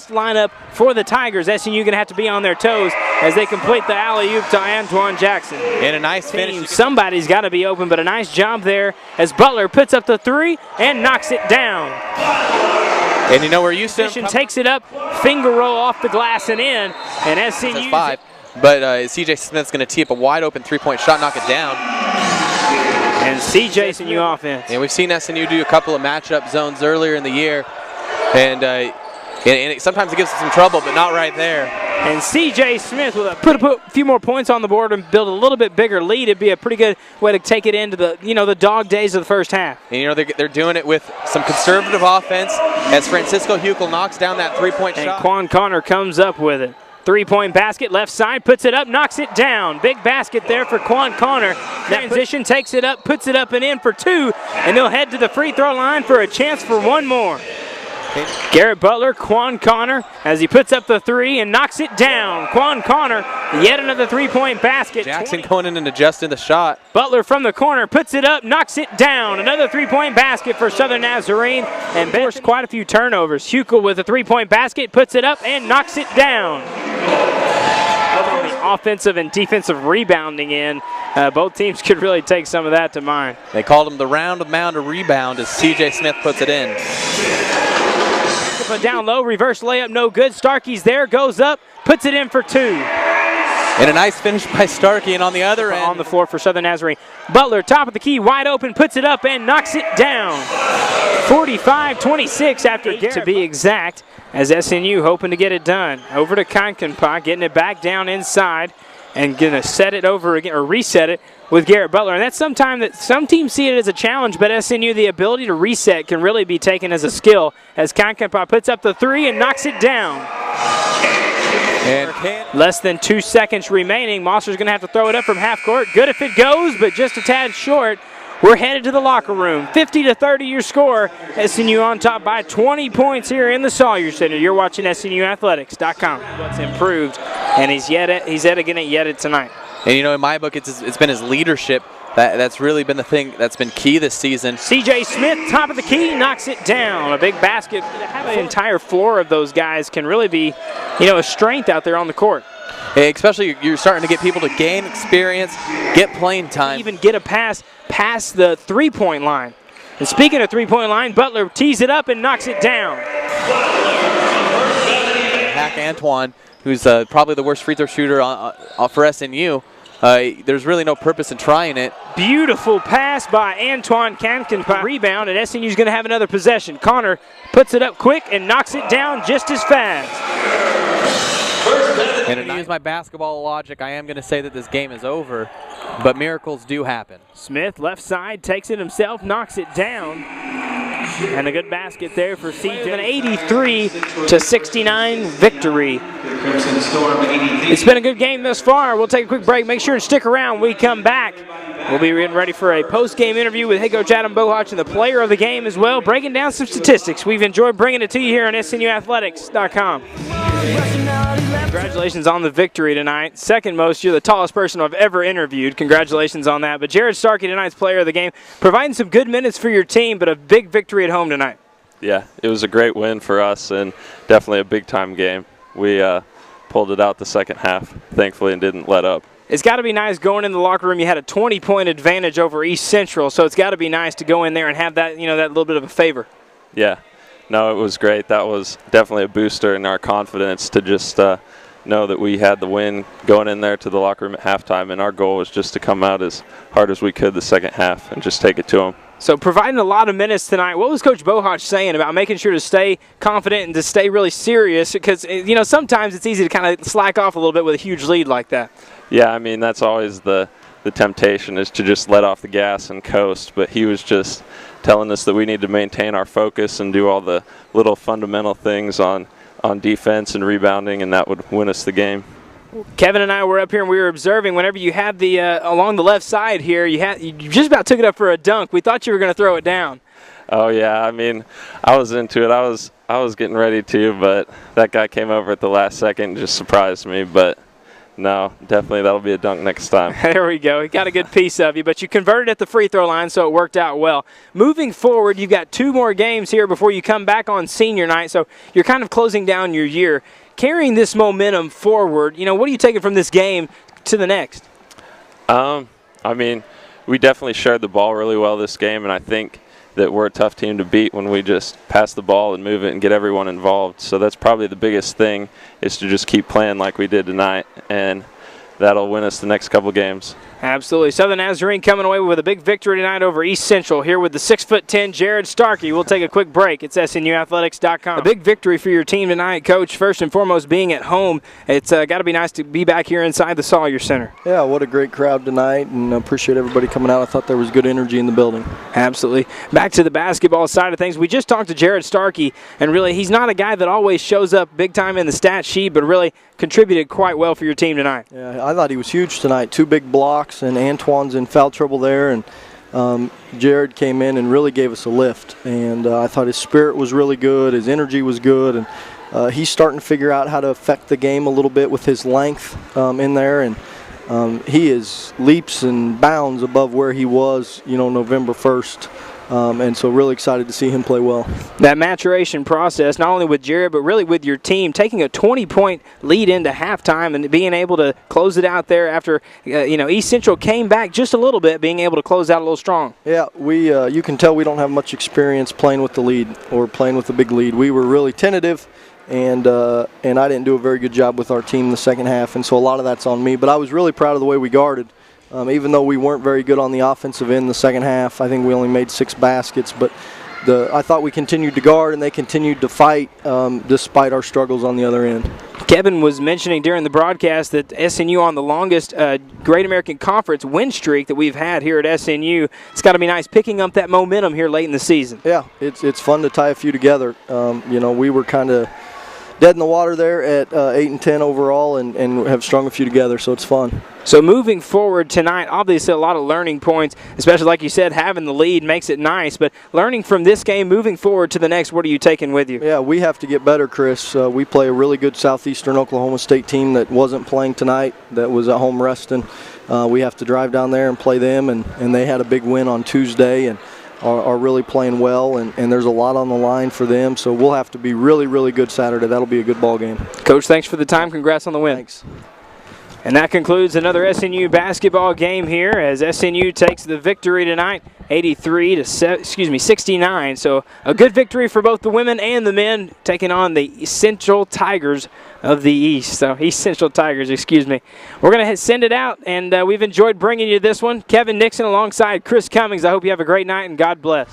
fast lineup for the Tigers. SNU going to have to be on their toes as they complete the alley-oop to Antoine Jackson. And a nice finish. Somebody's got to be open, but a nice job there as Butler puts up the three and knocks it down. And you know where Houston takes it up, finger roll off the glass and in, and SNU. That's 5. But CJ Smith's going to tee up a wide open three-point shot, knock it down. And CJ SNU offense. And we've seen SNU do a couple of matchup zones earlier in the year, and sometimes it gives us some trouble, but not right there. And CJ Smith will put a few more points on the board and build a little bit bigger lead. It'd be a pretty good way to take it into the dog days of the first half. And they're doing it with some conservative offense as Francisco Huckel knocks down that three-point shot. And Quan Connor comes up with it. Three-point basket, left side, puts it up, knocks it down. Big basket there for Quan Connor. Transition, takes it up, puts it up and in for 2, and they'll head to the free throw line for a chance for one more. Garrett Butler, Quan Connor, as he puts up the 3 and knocks it down. Quan Connor, yet another three-point basket. Jackson going in and adjusting the shot. Butler from the corner, puts it up, knocks it down. Another three-point basket for Southern Nazarene, and forced quite a few turnovers. Huckel with a three-point basket, puts it up and knocks it down. Offensive and defensive rebounding in. Both teams could really take some of that to mind. They called him the round amount of rebound as CJ Smith puts it in. Down low, reverse layup, no good. Starkey's there, goes up, puts it in for 2. And a nice finish by Starkey, and on the other end. On the floor for Southern Nazarene. Butler, top of the key, wide open, puts it up and knocks it down. 45-26 after Garrett, to be exact, as SNU hoping to get it done. Over to Kankanpa, getting it back down inside and going to set it over again, or reset it with Garrett Butler. And that's sometime that some teams see it as a challenge, but SNU, the ability to reset can really be taken as a skill as Kankanpa puts up the 3 and knocks it down. And less than 2 seconds remaining. Mosser's going to have to throw it up from half court. Good if it goes, but just a tad short. We're headed to the locker room. 50-30 your score. SNU on top by 20 points here in the Sawyer Center. You're watching SNUathletics.com. What's improved, and he's yet again at tonight. And in my book, it's been his leadership that's really been the thing that's been key this season. CJ Smith, top of the key, knocks it down. A big basket. Having an entire floor of those guys can really be, a strength out there on the court. Especially you're starting to get people to gain experience, get playing time. Even get a pass past the three-point line. And speaking of three-point line, Butler tees it up and knocks it down. Hack Antoine, who's probably the worst free throw shooter for SNU. There's really no purpose in trying it. Beautiful pass by Antoine Kankanpa. Rebound, and SNU's going to have another possession. Connor puts it up quick and knocks it down just as fast. And to use my basketball logic, I am going to say that this game is over, but miracles do happen. Smith, left side, takes it himself, knocks it down. And a good basket there for CJ. An 83-69 victory. It's been a good game thus far. We'll take a quick break. Make sure to stick around. When we come back, we'll be getting ready for a post-game interview with head coach Adam Bohach and the player of the game as well, breaking down some statistics. We've enjoyed bringing it to you here on SNUathletics.com. Congratulations on the victory tonight. Second most. You're the tallest person I've ever interviewed. Congratulations on that. But Jared Starkey, tonight's player of the game, providing some good minutes for your team, but a big victory at home tonight. Yeah, it was a great win for us and definitely a big-time game. We pulled it out the second half, thankfully, and didn't let up. It's got to be nice going in the locker room. You had a 20-point advantage over East Central, so it's got to be nice to go in there and have that, that little bit of a favor. Yeah. No, it was great. That was definitely a booster in our confidence to just know that we had the win going in there to the locker room at halftime, and our goal was just to come out as hard as we could the second half and just take it to them. So providing a lot of minutes tonight, what was Coach Bohach saying about making sure to stay confident and to stay really serious? Because, sometimes it's easy to kind of slack off a little bit with a huge lead like that. Yeah, I mean, that's always the temptation is to just let off the gas and coast, but he was just telling us that we need to maintain our focus and do all the little fundamental things on defense and rebounding, and that would win us the game. Kevin and I were up here and we were observing whenever you had the along the left side here, you just about took it up for a dunk. We thought you were going to throw it down. Oh yeah, I mean, I was into it. I was getting ready to, but that guy came over at the last second and just surprised me. But No, definitely that'll be a dunk next time. There we go. He got a good piece of you, but you converted at the free throw line, so it worked out well. Moving forward, you've got 2 more games here before you come back on senior night, so you're kind of closing down your year. Carrying this momentum forward, what are you taking from this game to the next? I mean, we definitely shared the ball really well this game, and I think that we're a tough team to beat when we just pass the ball and move it and get everyone involved. So that's probably the biggest thing, is to just keep playing like we did tonight, and that'll win us the next couple games. Absolutely. Southern Nazarene coming away with a big victory tonight over East Central. Here with the 6'10" Jared Starkey. We'll take a quick break. It's SNUathletics.com. A big victory for your team tonight, Coach. First and foremost, being at home. It's got to be nice to be back here inside the Sawyer Center. Yeah, what a great crowd tonight, and I appreciate everybody coming out. I thought there was good energy in the building. Absolutely. Back to the basketball side of things. We just talked to Jared Starkey, and really he's not a guy that always shows up big time in the stat sheet, but really contributed quite well for your team tonight. Yeah, I thought he was huge tonight. 2 big blocks, and Antoine's in foul trouble there, and Jared came in and really gave us a lift. And I thought his spirit was really good, his energy was good, and he's starting to figure out how to affect the game a little bit with his length in there, and he is leaps and bounds above where he was, November 1st. And so really excited to see him play well. That maturation process, not only with Jared, but really with your team, taking a 20-point lead into halftime and being able to close it out there after, East Central came back just a little bit, being able to close out a little strong. Yeah, you can tell we don't have much experience playing with the lead or playing with the big lead. We were really tentative, and I didn't do a very good job with our team in the second half, and so a lot of that's on me. But I was really proud of the way we guarded. Even though we weren't very good on the offensive end the second half, I think we only made 6 baskets, but I thought we continued to guard and they continued to fight despite our struggles on the other end. Kevin was mentioning during the broadcast that SNU on the longest Great American Conference win streak that we've had here at SNU. It's got to be nice picking up that momentum here late in the season. Yeah, it's fun to tie a few together. We were kind of dead in the water there at 8 and 10 overall, and have strung a few together, so it's fun. So moving forward tonight, obviously a lot of learning points, especially like you said, having the lead makes it nice, but learning from this game, moving forward to the next, what are you taking with you? Yeah, we have to get better, Chris. We play a really good Southeastern Oklahoma State team that wasn't playing tonight, that was at home resting. We have to drive down there and play them, and they had a big win on Tuesday, and are really playing well, and there's a lot on the line for them, so we'll have to be really, really good Saturday. That'll be a good ball game. Coach, thanks for the time. Congrats on the win. Thanks. And that concludes another SNU basketball game here as SNU takes the victory tonight, 69. So a good victory for both the women and the men, taking on the Central Tigers of the East. So East Central Tigers, excuse me. We're going to send it out, and we've enjoyed bringing you this one. Kevin Nixon alongside Chris Cummings. I hope you have a great night, and God bless.